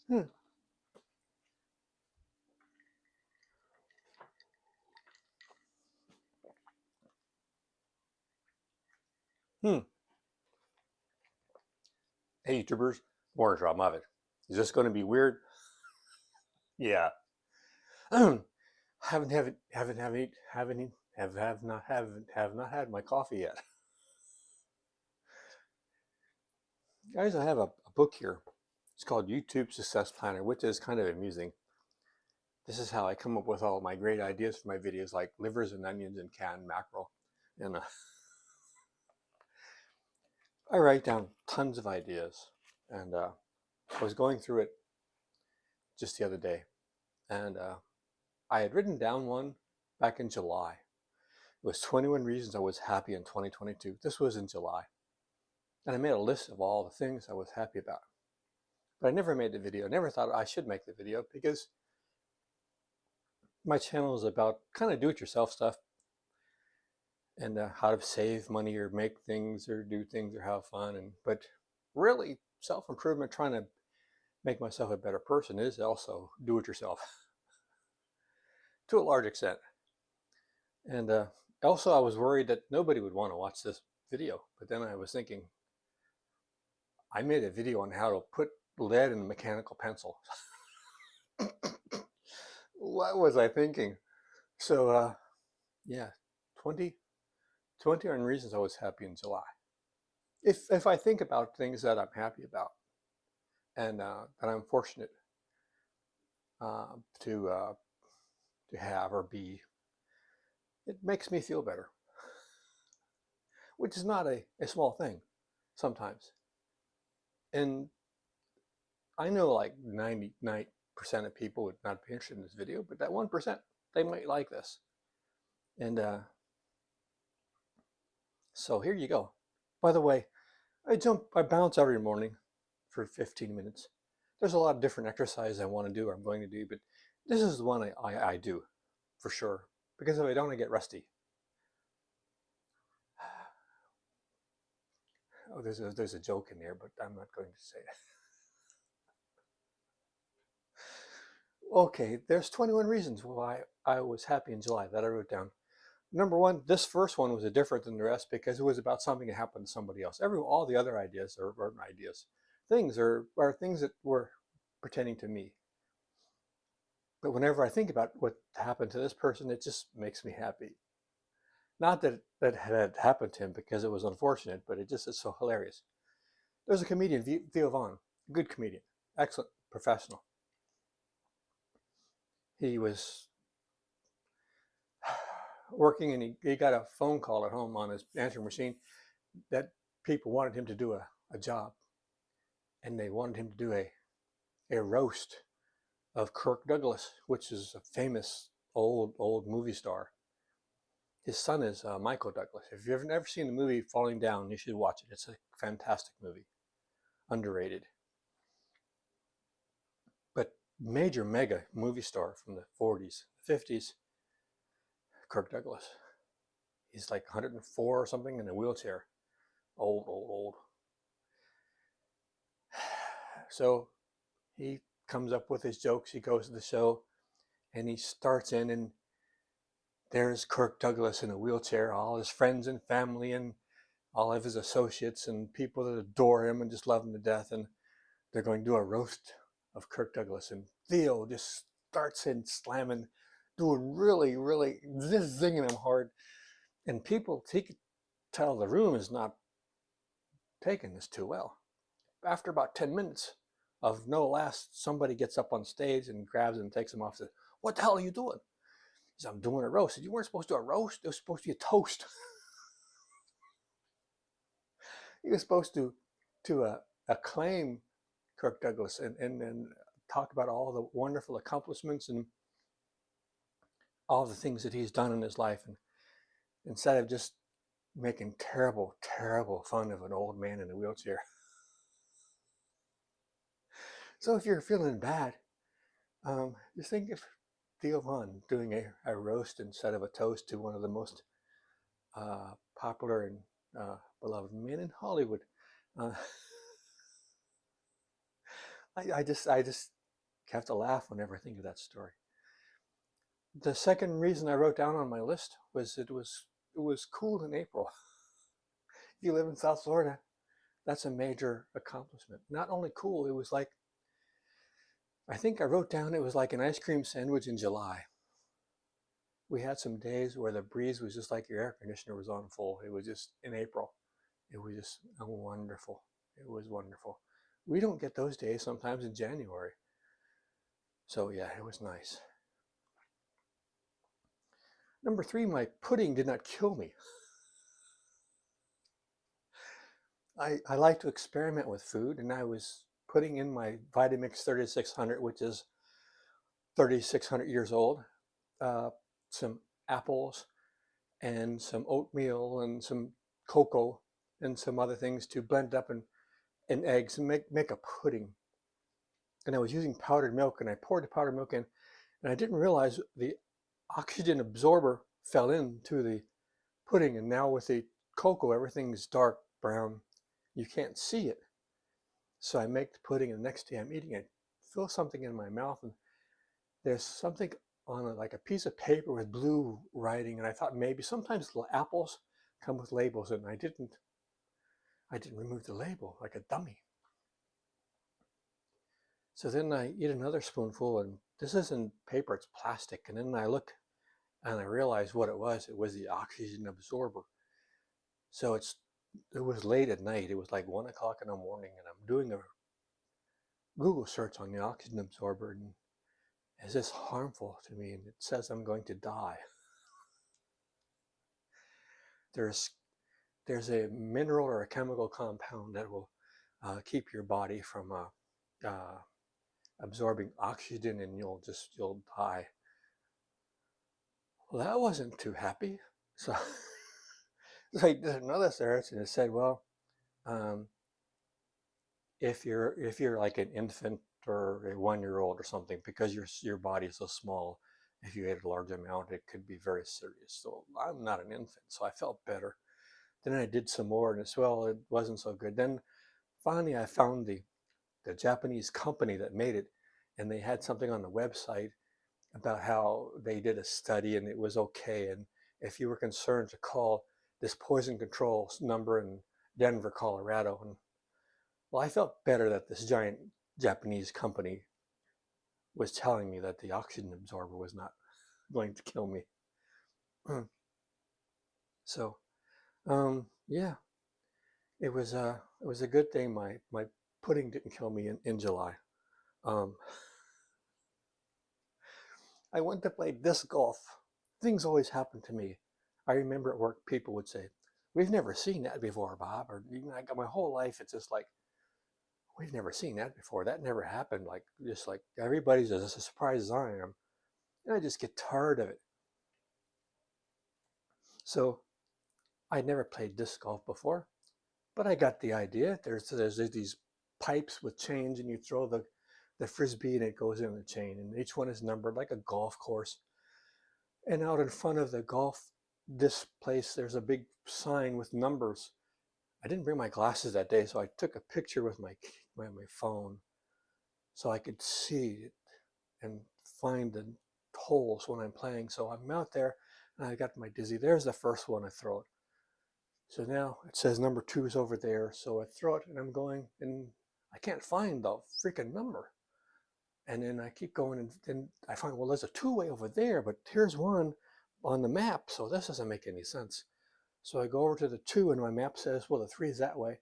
Hmm. Hmm. Hey, YouTubers, Warner Robb of it. Is this going to be weird? Yeah. Have not had my coffee yet. Guys, I have a book here. It's called YouTube Success Planner, which is kind of amusing. This is how I come up with all my great ideas for my videos, like livers and onions and canned mackerel. And I write down tons of ideas. And I was going through it just the other day, and I had written down one back in July. It was 21 reasons I was happy in 2022. This was in July. And I made a list of all the things I was happy about. But I never made the video. I never thought I should make the video because my channel is about kind of do-it-yourself stuff and how to save money or make things or do things or have fun. But really, self-improvement, trying to make myself a better person, is also do-it-yourself to a large extent. And also, I was worried that nobody would want to watch this video. But then I was thinking, I made a video on how to put lead in a mechanical pencil. What was I thinking? So, yeah, 20, 21 reasons I was happy in July. If I think about things that I'm happy about and that I'm fortunate uh, to uh, to have or be, it makes me feel better, which is not a small thing sometimes. And I know like 99% of people would not be interested in this video, but that 1%, they might like this. And so here you go. By the way, I bounce every morning for 15 minutes. There's a lot of different exercises I want to do or I'm going to do, but this is the one I do for sure. Because if I don't, I get rusty. Oh, there's a joke in there, but I'm not going to say it. Okay, there's 21 reasons why I was happy in July that I wrote down. Number one, this first one was different than the rest because it was about something that happened to somebody else. All the other ideas are ideas. Things are things that were pertaining to me. But whenever I think about what happened to this person, it just makes me happy. Not that that had happened to him because it was unfortunate, but it just is so hilarious. There's a comedian, Theo Vaughn, good comedian, excellent professional. He was working and he got a phone call at home on his answering machine that people wanted him to do a job, and they wanted him to do a roast of Kirk Douglas, which is a famous old movie star. His son is Michael Douglas. If you've never seen the movie Falling Down, you should watch it. It's a fantastic movie, underrated. But major mega movie star from the 40s, 50s, Kirk Douglas. He's like 104 or something in a wheelchair. Old. So he comes up with his jokes. He goes to the show and he starts in, and there's Kirk Douglas in a wheelchair, all his friends and family and all of his associates and people that adore him and just love him to death. And they're going to do a roast of Kirk Douglas. And Theo just starts in slamming, doing really, just zinging him hard. And people, he could tell the room is not taking this too well. After about 10 minutes of no laughs, somebody gets up on stage and grabs him and takes him off and says, "What the hell are you doing?" He said, "I'm doing a roast." I said, "You weren't supposed to do a roast. It was supposed to be a toast." He was supposed to acclaim Kirk Douglas and talk about all the wonderful accomplishments and all the things that he's done in his life. And instead of just making terrible fun of an old man in a wheelchair. So if you're feeling bad, just think of Theo Von doing a roast instead of a toast to one of the most popular and beloved men in Hollywood. Uh, I just have to laugh whenever I think of that story. The second reason I wrote down on my list was it was cool in April. If you live in South Florida, that's a major accomplishment. Not only cool, it was like, I think I wrote down it was like an ice cream sandwich in July. We had some days where the breeze was just like your air conditioner was on full. It was just in April. It was just wonderful. It was wonderful. We don't get those days sometimes in January. So yeah, it was nice. Number three, my pudding did not kill me. I like to experiment with food, and I was putting in my Vitamix 3600, which is 3,600 years old, some apples and some oatmeal and some cocoa and some other things to blend up and eggs and make a pudding. And I was using powdered milk, and I poured the powdered milk in, and I didn't realize the oxygen absorber fell into the pudding, and now with the cocoa, everything's dark brown. You can't see it. So I make the pudding, and the next day I'm eating it. I feel something in my mouth, and there's something on it, like a piece of paper with blue writing, and I thought maybe sometimes apples come with labels, and I didn't remove the label like a dummy. So then I eat another spoonful, and this isn't paper, it's plastic. And then I look and I realize what it was. It was the oxygen absorber. So it was late at night. It was like 1 o'clock in the morning, and I'm doing a Google search on the oxygen absorber, and is this harmful to me? And it says I'm going to die. There's there's a mineral or a chemical compound that will keep your body from absorbing oxygen, and you'll die. Well, that wasn't too happy. So, so I did another search, and it said, well, um, if you're like an infant or a 1-year-old or something, because your body is so small, if you ate a large amount, it could be very serious. So I'm not an infant, so I felt better. Then I did some more, and as well, it wasn't so good. Then finally, I found the Japanese company that made it, and they had something on the website about how they did a study and it was okay. And if you were concerned, to call this poison control number in Denver, Colorado. And well, I felt better that this giant Japanese company was telling me that the oxygen absorber was not going to kill me. So, yeah, it was a good thing my pudding didn't kill me in July. Um, I went to play disc golf. Things always happen to me. I remember at work, people would say, "We've never seen that before, Bob." Or even I got my whole life, it's just like, "We've never seen that before. That never happened." Like, just like everybody's as surprised as I am. And I just get tired of it. So I never played disc golf before, but I got the idea. There's these pipes with chains, and you throw the frisbee, and it goes in the chain. And each one is numbered like a golf course. And out in front of the golf this place, there's a big sign with numbers. I didn't bring my glasses that day, so I took a picture with my phone so I could see it and find the holes when I'm playing. So I'm out there, and I got my dizzy. There's the first one. I throw it. So now it says number 2 is over there. So I throw it, and I'm going, and I can't find the freaking number. And then I keep going, and then I find, well, there's a 2-way over there, but here's one on the map, so this doesn't make any sense. So I go over to the 2, and my map says, well, the 3 is that way.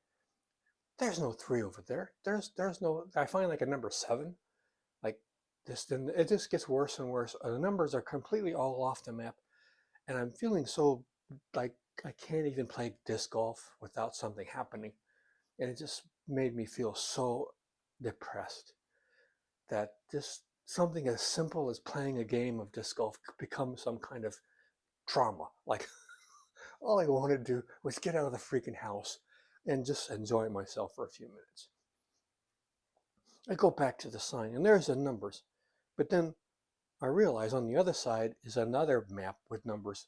There's no 3 over there. There's no. I find like a number 7, like this. Then it just gets worse and worse. The numbers are completely all off the map, and I'm feeling so like I can't even play disc golf without something happening, and it just made me feel so depressed that just something as simple as playing a game of disc golf becomes some kind of trauma. Like, all I wanted to do was get out of the freaking house and just enjoy myself for a few minutes. I go back to the sign, and there's the numbers. But then I realize on the other side is another map with numbers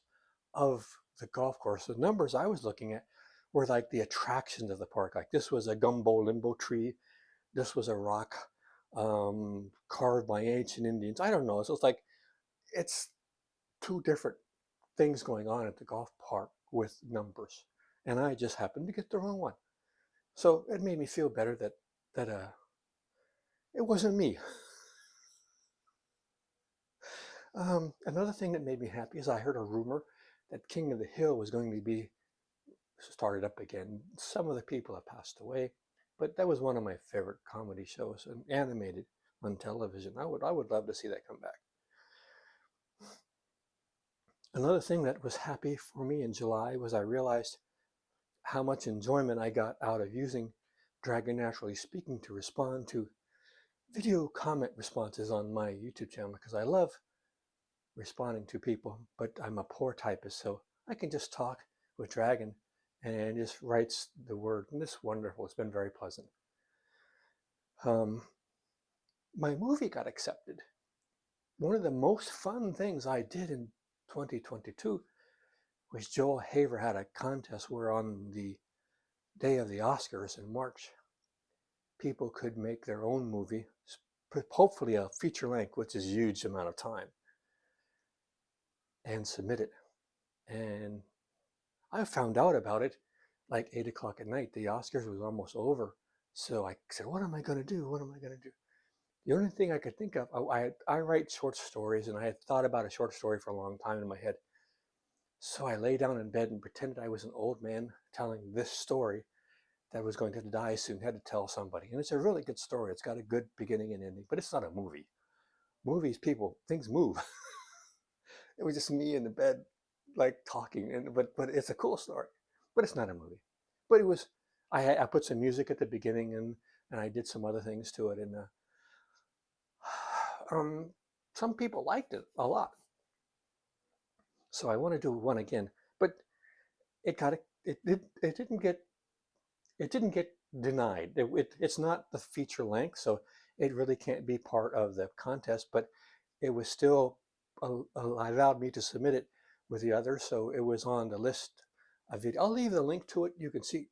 of the golf course. The numbers I was looking at were like the attractions of the park. Like, this was a gumbo limbo tree. This was a rock carved by ancient Indians. I don't know. So it's like it's two different things going on at the golf park with numbers, and I just happened to get the wrong one. So it made me feel better that it wasn't me. Another thing that made me happy is I heard a rumor that King of the Hill was going to be started up again. Some of the people have passed away, but that was one of my favorite comedy shows, and animated on television. I would love to see that come back. Another thing that was happy for me in July was I realized how much enjoyment I got out of using Dragon Naturally Speaking to respond to video comment responses on my YouTube channel, because I love responding to people, but I'm a poor typist, so I can just talk with Dragon and it just writes the word, and it's wonderful. It's been very pleasant. My movie got accepted. One of the most fun things I did in 2022 was Joel Haver had a contest where on the day of the Oscars in March, people could make their own movie, hopefully a feature length, which is a huge amount of time, and submit it. And I found out about it like 8 o'clock at night. The Oscars was almost over. So I said, what am I going to do? What am I going to do? The only thing I could think of, I write short stories, and I had thought about a short story for a long time in my head. So I lay down in bed and pretended I was an old man telling this story that was going to die soon, had to tell somebody. And it's a really good story. It's got a good beginning and ending, but it's not a movie. Movies, people, things move. It was just me in the bed, like talking, but it's a cool story. But it's not a movie. But it was. I put some music at the beginning, and I did some other things to it, and um, some people liked it a lot. So I want to do one again, but it got it didn't get denied. It's not the feature length, so it really can't be part of the contest. But it was still allowed me to submit it with the others, so it was on the list of it. I'll leave the link to it. You can see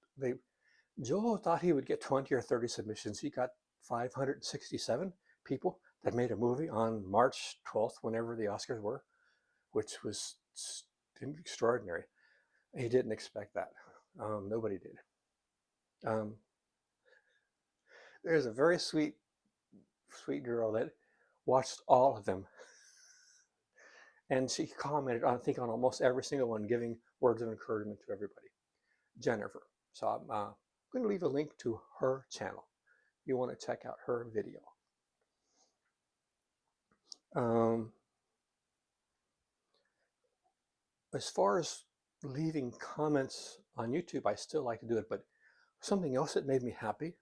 Joel thought he would get 20 or 30 submissions. He got 567 people that made a movie on March 12th, whenever the Oscars were, which was extraordinary. He didn't expect that. Nobody did. Um, there's a very sweet girl that watched all of them, and she commented, I think, on almost every single one, giving words of encouragement to everybody. Jennifer. So I'm going to leave a link to her channel. You want to check out her video. As far as leaving comments on YouTube, I still like to do it, but something else that made me happy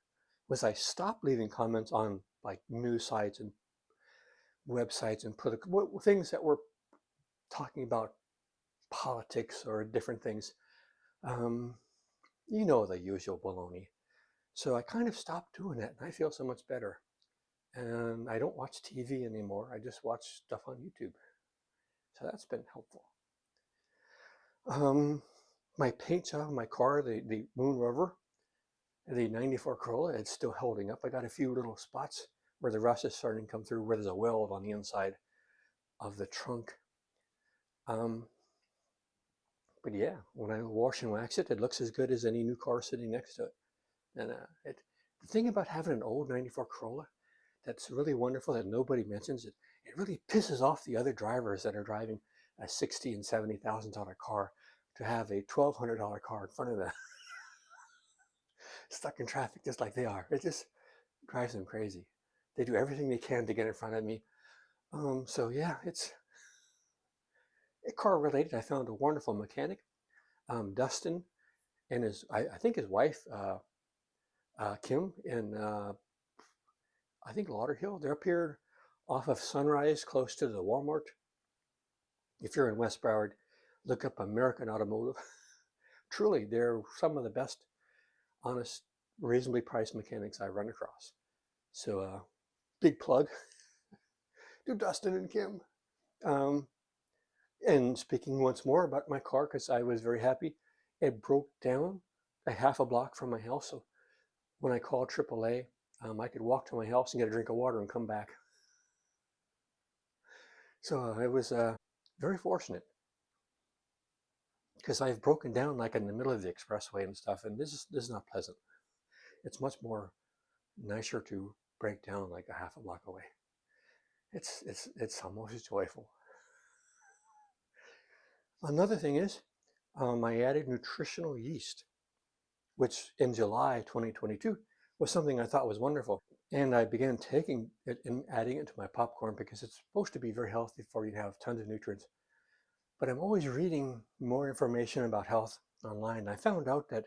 was I stopped leaving comments on like news sites and websites and political things that were talking about politics or different things. You know, the usual baloney. So I kind of stopped doing that, and I feel so much better. And I don't watch TV anymore. I just watch stuff on YouTube. So that's been helpful. My paint job on my car, the Moon Rover, the 94 Corolla, it's still holding up. I got a few little spots where the rust is starting to come through, where there's a weld on the inside of the trunk. But yeah, when I wash and wax it, it looks as good as any new car sitting next to it. And the thing about having an old 94 Corolla that's really wonderful that nobody mentions, it really pisses off the other drivers that are driving a $60,000 and $70,000 car to have a $1,200 car in front of them, stuck in traffic just like they are. It just drives them crazy. They do everything they can to get in front of me. So yeah, it's car related. I found a wonderful mechanic, Dustin, and I think his wife, Kim, in I think Lauderhill. They're up here off of Sunrise, close to the Walmart. If you're in West Broward, look up American Automotive. Truly, they're some of the best, honest, reasonably priced mechanics I've run across. So, big plug to Dustin and Kim. And speaking once more about my car, because I was very happy, it broke down a half a block from my house. So when I called AAA, I could walk to my house and get a drink of water and come back. So it was very fortunate because I've broken down like in the middle of the expressway and stuff, and this is not pleasant. It's much more nicer to break down like a half a block away. It's almost joyful. Another thing is, I added nutritional yeast, which in July 2022 was something I thought was wonderful. And I began taking it and adding it to my popcorn because it's supposed to be very healthy for you to have tons of nutrients. But I'm always reading more information about health online. I found out that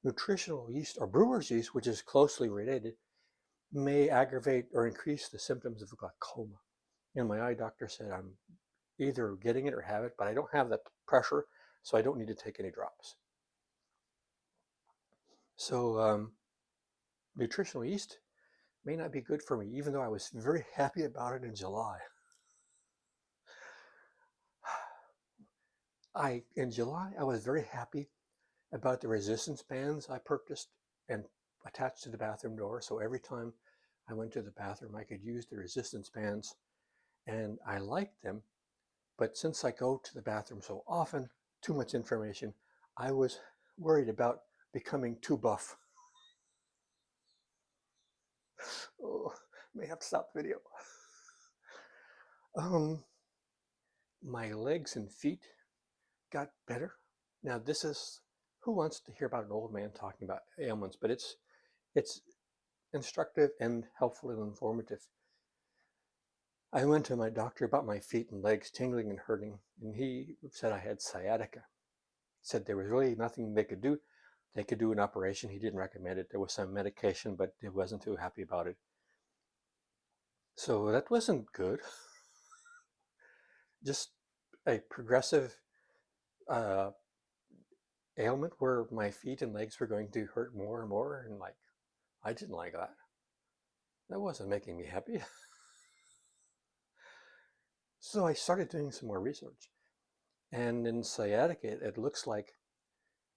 nutritional yeast or brewer's yeast, which is closely related, may aggravate or increase the symptoms of glaucoma. And my eye doctor said I'm either getting it or have it, but I don't have that pressure, so I don't need to take any drops. So nutritional yeast may not be good for me, even though I was very happy about it in July. In July, I was very happy about the resistance bands I purchased and attached to the bathroom door. So every time I went to the bathroom, I could use the resistance bands, and I liked them. But since I go to the bathroom so often, too much information, I was worried about becoming too buff. Oh, may have to stop the video. My legs and feet got better. Now this is, who wants to hear about an old man talking about ailments? But it's instructive and helpful and informative. I went to my doctor about my feet and legs tingling and hurting, and he said I had sciatica. Said there was really nothing they could do. They could do an operation. He didn't recommend it. There was some medication, but he wasn't too happy about it. So that wasn't good. Just a progressive uh, ailment where my feet and legs were going to hurt more and more, and like I didn't like that. That wasn't making me happy. So I started doing some more research. And in sciatica, it looks like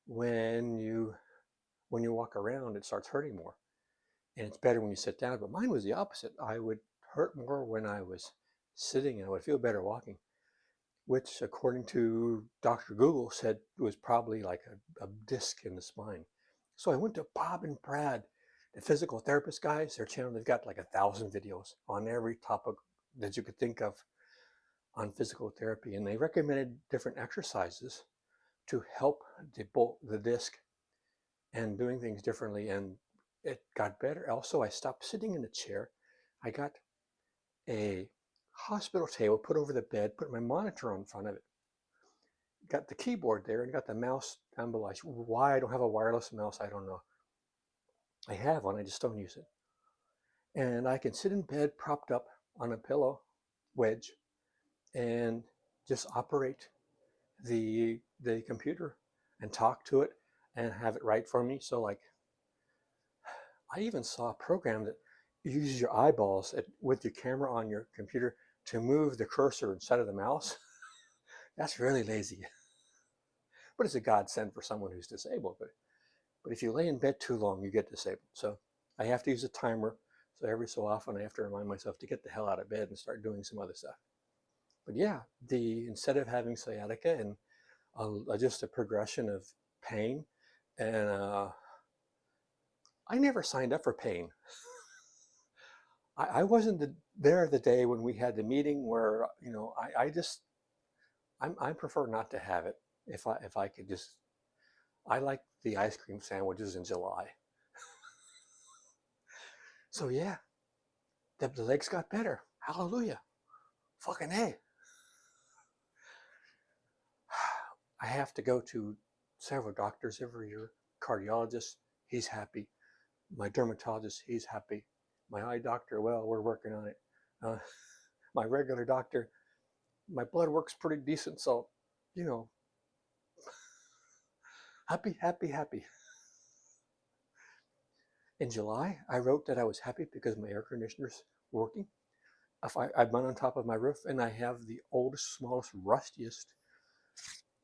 when you walk around, it starts hurting more. And it's better when you sit down. But mine was the opposite. I would hurt more when I was sitting, and I would feel better walking, which according to Dr. Google said was probably like a disc in the spine. So I went to Bob and Brad, the physical therapist guys. Their channel, they've got like 1,000 videos on every topic that you could think of on physical therapy. And they recommended different exercises to help the disc and doing things differently. And it got better. Also, I stopped sitting in a chair. I got a hospital table put over the bed, put my monitor in front of it, got the keyboard there, and got the mouse down below. Why I don't have a wireless mouse, I don't know. I have one, I just don't use it. And I can sit in bed propped up on a pillow wedge and just operate the computer and talk to it and have it write for me. So like I even saw a program that uses your eyeballs with your camera on your computer to move the cursor instead of the mouse. That's really lazy, but it's a godsend for someone who's disabled. But if you lay in bed too long, you get disabled. So I have to use a timer. So every so often I have to remind myself to get the hell out of bed and start doing some other stuff. But yeah, instead of having sciatica and just a progression of pain, and I never signed up for pain. I wasn't there the day when we had the meeting where I prefer not to have it if I could just. I like the ice cream sandwiches in July. So yeah, the legs got better. Hallelujah. Fucking A. I have to go to several doctors every year. Cardiologist, he's happy. My dermatologist, he's happy. My eye doctor, well, we're working on it. Uh, my regular doctor, my blood work's pretty decent, so, you know, happy, happy, happy. In July, I wrote that I was happy because my air conditioner's working. I've been on top of my roof, and I have the oldest, smallest, rustiest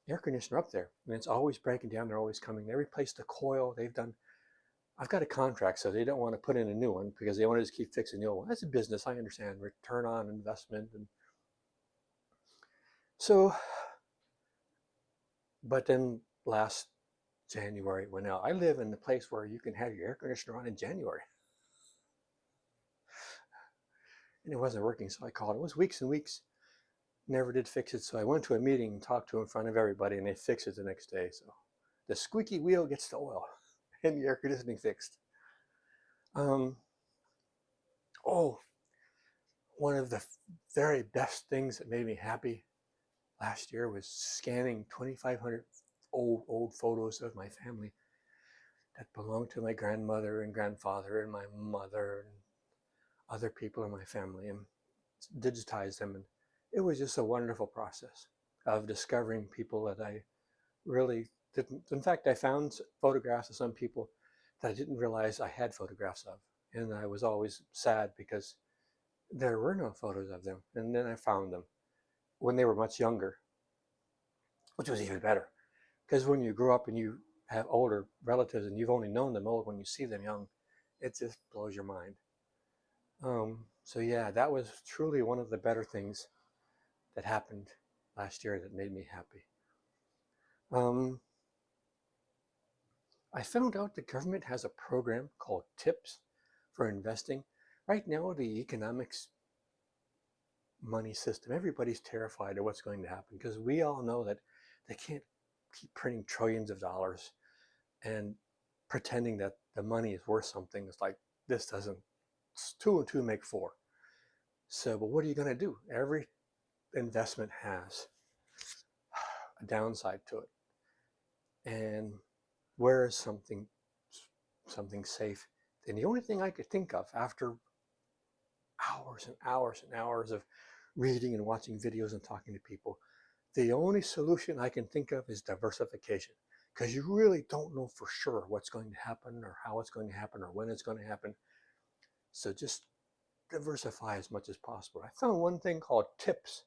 air conditioner up there, and it's always breaking down. They're always coming. They replaced the coil. They've done I've got a contract, so they don't want to put in a new one because they want to just keep fixing the old one. That's a business, I understand, return on investment. And so, but then last January went out. I live in the place where you can have your air conditioner on in January, and it wasn't working, so I called. It was weeks and weeks, never did fix it. So I went to a meeting and talked to in front of everybody, and they fixed it the next day. So the squeaky wheel gets the oil, and the air conditioning fixed. Um, oh, one of the very best things that made me happy last year was scanning 2,500 old photos of my family that belonged to my grandmother and grandfather and my mother and other people in my family, and digitize them. And it was just a wonderful process of discovering people that I really didn't. In fact, I found photographs of some people that I didn't realize I had photographs of. And I was always sad because there were no photos of them. And then I found them when they were much younger, which was even better. Because when you grow up and you have older relatives and you've only known them old, when you see them young, it just blows your mind. So yeah, that was truly one of the better things that happened last year that made me happy. Um, I found out the government has a program called TIPS for investing. Right now, the economics money system, everybody's terrified of what's going to happen because we all know that they can't keep printing trillions of dollars and pretending that the money is worth something. It's like, this doesn't, two and two make four. So, but what are you going to do? Every investment has a downside to it. And where is something safe? And the only thing I could think of after hours and hours and hours of reading and watching videos and talking to people, the only solution I can think of is diversification, because you really don't know for sure what's going to happen or how it's going to happen or when it's going to happen. So just diversify as much as possible. I found one thing called TIPS,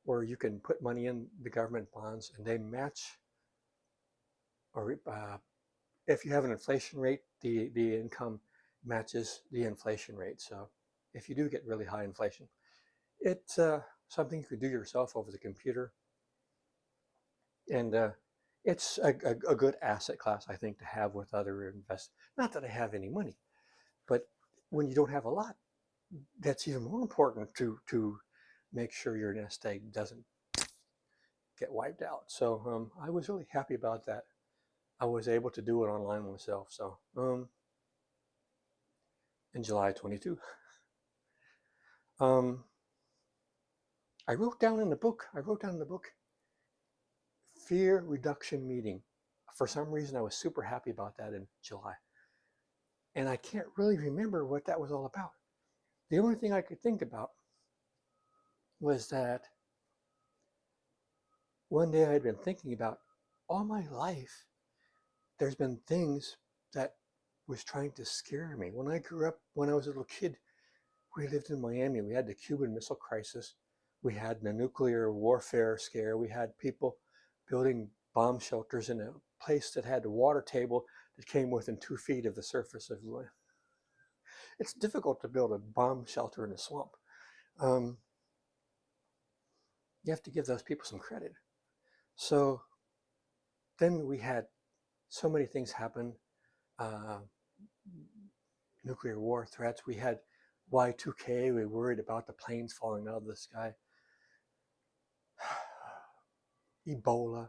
where you can put money in the government bonds and they match, or if you have an inflation rate, the income matches the inflation rate. So if you do get really high inflation, it's something you could do yourself over the computer. And it's a good asset class, I think, to have with other investors. Not that I have any money, but when you don't have a lot, that's even more important to make sure your nest egg doesn't get wiped out. So I was really happy about that. I was able to do it online myself. So in July 22, um, I wrote down in the book. Fear reduction meeting. For some reason, I was super happy about that in July. And I can't really remember what that was all about. The only thing I could think about was that one day I had been thinking about all my life, there's been things that was trying to scare me. When I grew up, when I was a little kid, we lived in Miami. We had the Cuban Missile Crisis. We had the nuclear warfare scare. We had people building bomb shelters in a place that had a water table that came within 2 feet of the surface of the land. It's difficult to build a bomb shelter in a swamp. Um, you have to give those people some credit. So then we had so many things happen. Uh, nuclear war threats. We had Y2K. We worried about the planes falling out of the sky. Ebola,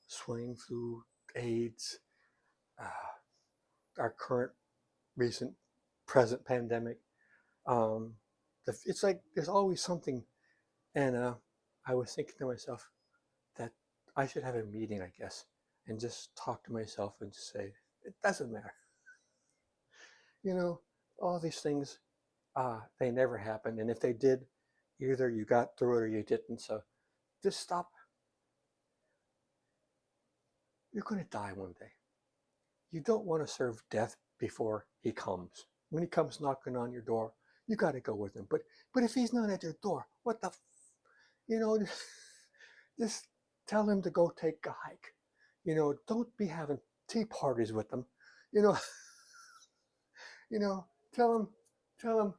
swine flu, AIDS, our current, recent, present pandemic. Um, it's like there's always something. And I was thinking to myself that I should have a meeting, I guess, and just talk to myself and just say, it doesn't matter. You know, all these things, they never happened. And if they did, either you got through it or you didn't. So just stop. You're going to die one day. You don't want to serve death before he comes. When he comes knocking on your door, you got to go with him. But if he's not at your door, what the, you know, just tell him to go take a hike. You know, don't be having tea parties with them. You know, you know, tell him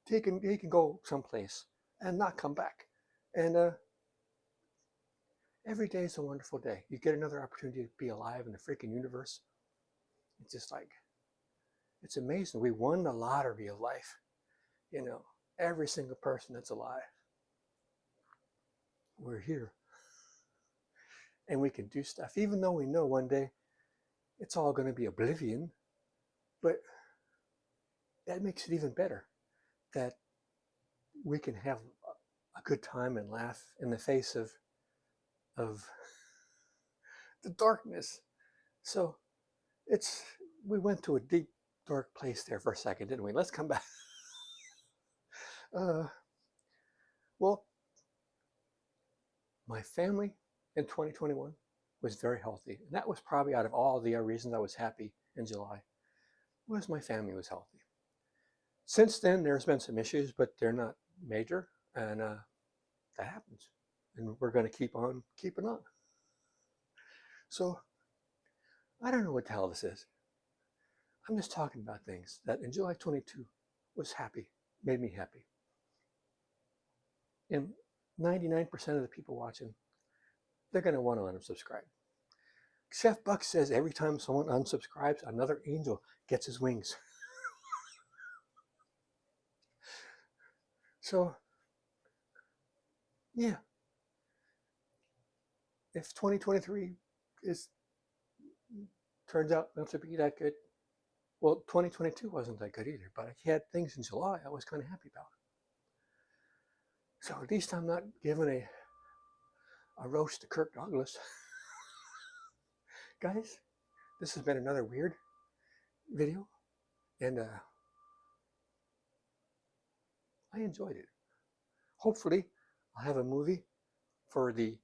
he can go someplace and not come back. And every day is a wonderful day. You get another opportunity to be alive in the freaking universe. It's just like, it's amazing. We won the lottery of life. You know, every single person that's alive. We're here. And we can do stuff, even though we know one day it's all going to be oblivion. But that makes it even better that we can have a good time and laugh in the face of the darkness. So it's, we went to a deep, dark place there for a second, didn't we? Let's come back. Uh, well, my family in 2021 was very healthy. And that was probably out of all the reasons I was happy in July, was my family was healthy. Since then, there's been some issues, but they're not major. And that happens. And we're going to keep on keeping on. So I don't know what the hell this is. I'm just talking about things that in July 22 was happy, made me happy. And 99% of the people watching, they're going to want to unsubscribe. Chef Buck says every time someone unsubscribes, another angel gets his wings. So, yeah, if 2023 turns out not to be that good, well, 2022 wasn't that good either, but I had things in July I was kind of happy about. So at least I'm not giving a roast to Kirk Douglas. Guys, this has been another weird video, and I enjoyed it. Hopefully, I'll have a movie for the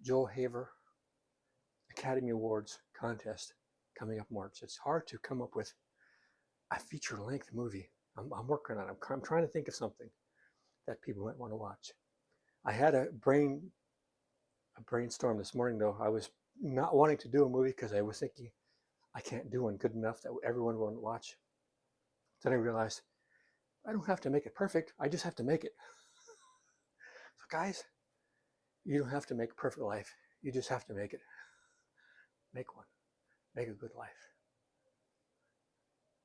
Joel Haver Academy Awards contest coming up March. It's hard to come up with a feature-length movie. I'm working on it. I'm trying to think of something that people might want to watch. I had a brainstorm this morning, though. I was not wanting to do a movie because I was thinking I can't do one good enough that everyone will watch. Then I realized I don't have to make it perfect. I just have to make it. So guys, you don't have to make a perfect life. You just have to make it. Make one. Make a good life.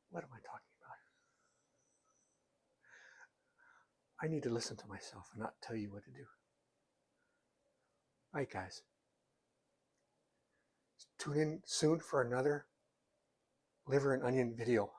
What am I talking about? I need to listen to myself and not tell you what to do. All right, guys. Tune in soon for another liver and onion video.